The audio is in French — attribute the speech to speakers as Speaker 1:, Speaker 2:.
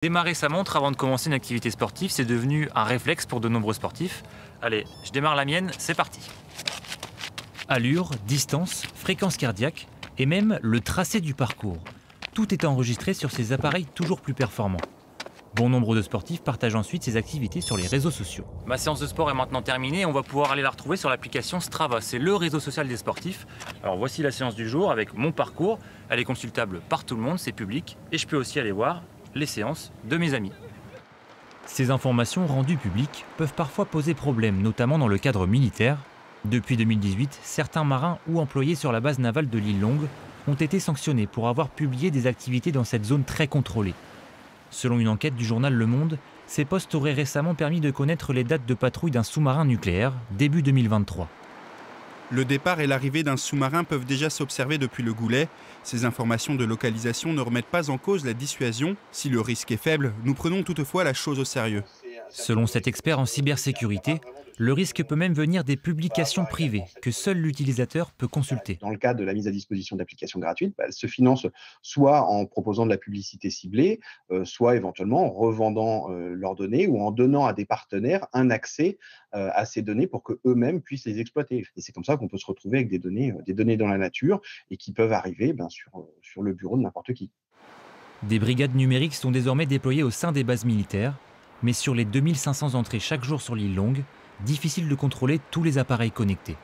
Speaker 1: Démarrer sa montre avant de commencer une activité sportive, c'est devenu un réflexe pour de nombreux sportifs. Allez, je démarre la mienne, c'est parti. Allure, distance, fréquence cardiaque et même le tracé du parcours. Tout est enregistré sur ces appareils toujours plus performants. Bon nombre de sportifs partagent ensuite ces activités sur les réseaux sociaux. Ma séance de sport est maintenant terminée et on va pouvoir aller la retrouver sur l'application Strava. C'est le réseau social des sportifs. Alors voici la séance du jour avec mon parcours. Elle est consultable par tout le monde, c'est public. Et je peux aussi aller voir les séances de mes amis. Ces informations rendues publiques peuvent parfois poser problème, notamment dans le cadre militaire. Depuis 2018, certains marins ou employés sur la base navale de l'île Longue ont été sanctionnés pour avoir publié des activités dans cette zone très contrôlée. Selon une enquête du journal Le Monde, ces postes auraient récemment permis de connaître les dates de patrouille d'un sous-marin nucléaire, début 2023.
Speaker 2: Le départ et l'arrivée d'un sous-marin peuvent déjà s'observer depuis le Goulet. Ces informations de localisation ne remettent pas en cause la dissuasion. Si le risque est faible, nous prenons toutefois la chose au sérieux.
Speaker 1: Selon cet expert en cybersécurité, le risque peut même venir des publications privées que seul l'utilisateur peut consulter.
Speaker 3: Dans le cadre de la mise à disposition d'applications gratuites, elle se finance soit en proposant de la publicité ciblée, soit éventuellement en revendant leurs données ou en donnant à des partenaires un accès à ces données pour qu'eux-mêmes puissent les exploiter. Et c'est comme ça qu'on peut se retrouver avec des données dans la nature et qui peuvent arriver sur le bureau de n'importe qui.
Speaker 1: Des brigades numériques sont désormais déployées au sein des bases militaires, mais sur les 2500 entrées chaque jour sur l'île Longue, difficile de contrôler tous les appareils connectés.